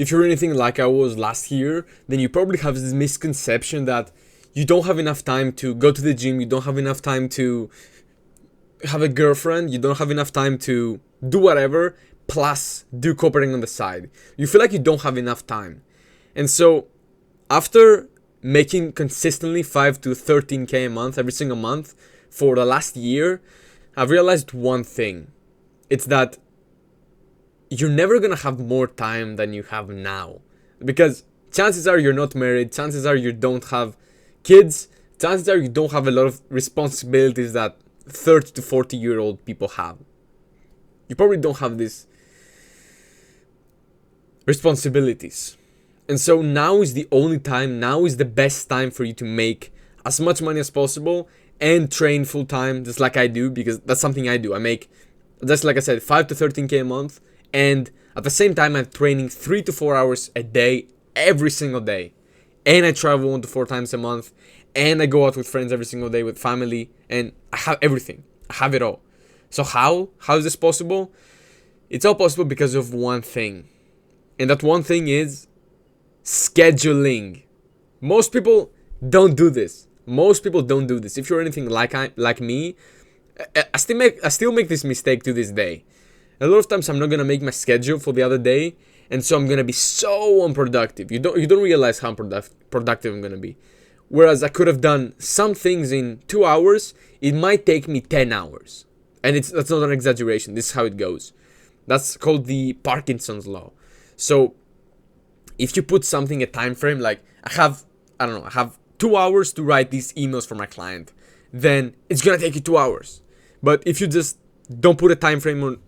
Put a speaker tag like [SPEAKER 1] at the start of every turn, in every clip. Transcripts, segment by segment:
[SPEAKER 1] if you're anything like I was last year, then you probably have this misconception that you don't have enough time to go to the gym, you don't have enough time to have a girlfriend, you don't have enough time to do whatever, plus do copywriting on the side. You feel like you don't have enough time. And so after making consistently 5 to 13K a month, every single month for the last year, I've realized one thing. It's that you're never gonna have more time than you have now. Because chances are you're not married, chances are you don't have kids, chances are you don't have a lot of responsibilities that 30 to 40-year-old people have. You probably don't have these responsibilities. And so now is the only time, now is the best time for you to make as much money as possible and train full time, just like I do, because that's something I do. I make, just like I said, 5 to 13K a month, and at the same time I'm training 3 to 4 hours a day, every single day. And I travel 1 to 4 times a month, and I go out with friends every single day, with family, and I have everything. I have it all. So how is this possible? It's all possible because of one thing. And that one thing is scheduling. Most people don't do this. If you're anything like me, I still make this mistake to this day. A lot of times I'm not gonna make my schedule for the other day, and so I'm gonna be so unproductive. You don't realize how productive I'm gonna be. Whereas I could have done some things in 2 hours, it might take me 10 hours. And that's not an exaggeration. This is how it goes. That's called the Parkinson's law. So if you put something a time frame, like I have 2 hours to write these emails for my client, then it's gonna take you 2 hours. But if you just don't put a time frame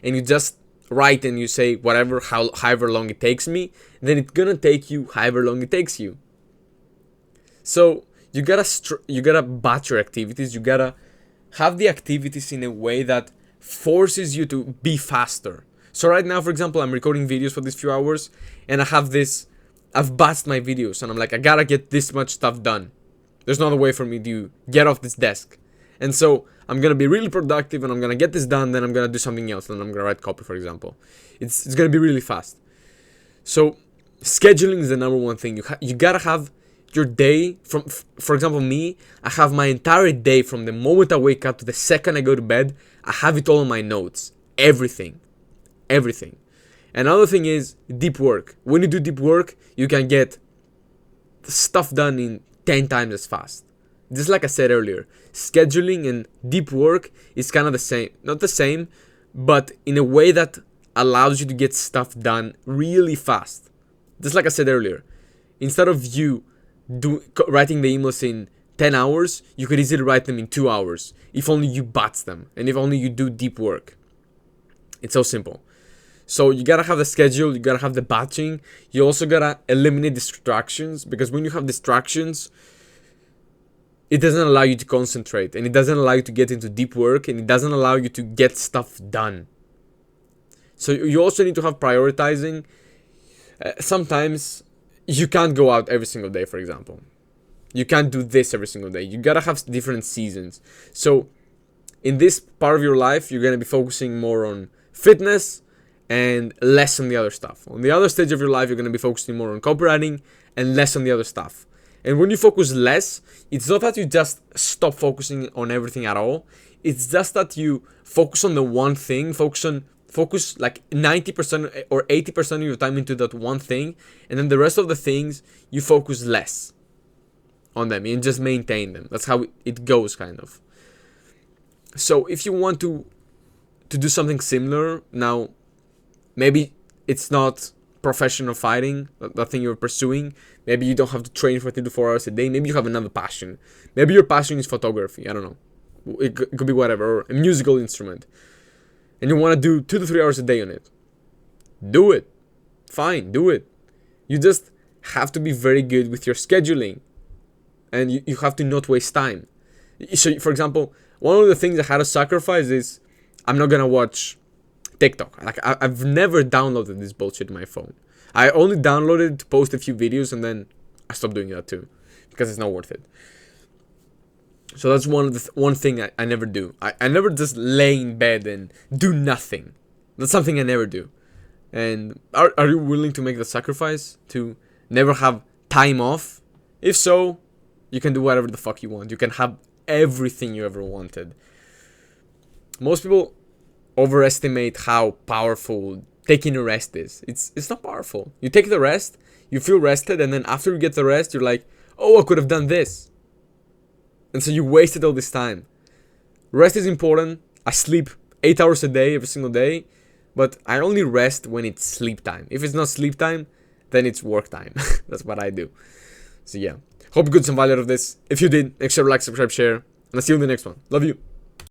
[SPEAKER 1] and you just write and you say however long it takes me, then it's gonna take you however long it takes you. So you gotta batch your activities. You gotta have the activities in a way that forces you to be faster. So right now, for example, I'm recording videos for these few hours, and I've batched my videos, and I'm like, I gotta get this much stuff done. There's no other way for me to get off this desk. And so I'm gonna be really productive, and I'm gonna get this done, then I'm gonna do something else, then I'm gonna write copy, for example. It's gonna be really fast. So scheduling is the number one thing. You gotta have your day for example, me, I have my entire day from the moment I wake up to the second I go to bed. I have it all in my notes. Everything. Another thing is deep work. When you do deep work, you can get stuff done in 10 times as fast. Just like I said earlier, scheduling and deep work is kind of the same. Not the same, but in a way that allows you to get stuff done really fast. Just like I said earlier, instead of you writing the emails in 10 hours, you could easily write them in 2 hours, if only you batch them, and if only you do deep work. It's so simple. So you gotta have the schedule, you gotta have the batching, you also gotta eliminate distractions, because when you have distractions, it doesn't allow you to concentrate, and it doesn't allow you to get into deep work, and it doesn't allow you to get stuff done. So you also need to have prioritizing. Sometimes you can't go out every single day, for example. You can't do this every single day. You gotta have different seasons. So in this part of your life, you're gonna be focusing more on fitness and less on the other stuff. On the other stage of your life, you're gonna be focusing more on copywriting and less on the other stuff. And when you focus less, it's not that you just stop focusing on everything at all. It's just that you focus on the one thing, focus like 90% or 80% of your time into that one thing, and then the rest of the things you focus less on them and just maintain them. That's how it goes, kind of. So if you want to do something similar, now maybe it's not professional fighting, that thing you're pursuing. Maybe you don't have to train for 3 to 4 hours a day. Maybe you have another passion. Maybe your passion is photography. I don't know. It could be whatever, or a musical instrument. And you want to do 2 to 3 hours a day on it. Do it. Fine, do it. You just have to be very good with your scheduling. And you have to not waste time. So, for example, one of the things I had to sacrifice is I'm not going to watch TikTok. Like, I've never downloaded this bullshit on my phone. I only downloaded to post a few videos, and then I stopped doing that too, because it's not worth it. So that's one thing I never do. I never just lay in bed and do nothing. That's something I never do. And are you willing to make the sacrifice to never have time off? If so, you can do whatever the fuck you want. You can have everything you ever wanted. Most people overestimate how powerful taking a rest is. It's not powerful. You take the rest, you feel rested, and then after you get the rest, you're like, oh, I could have done this. And so you wasted all this time. Rest is important. I sleep 8 hours a day every single day, but I only rest when it's sleep time. If it's not sleep time, then it's work time. That's what I do. So yeah, hope you got some value out of this. If you did, make sure to like, subscribe, share, and I'll see you in the next one. Love you.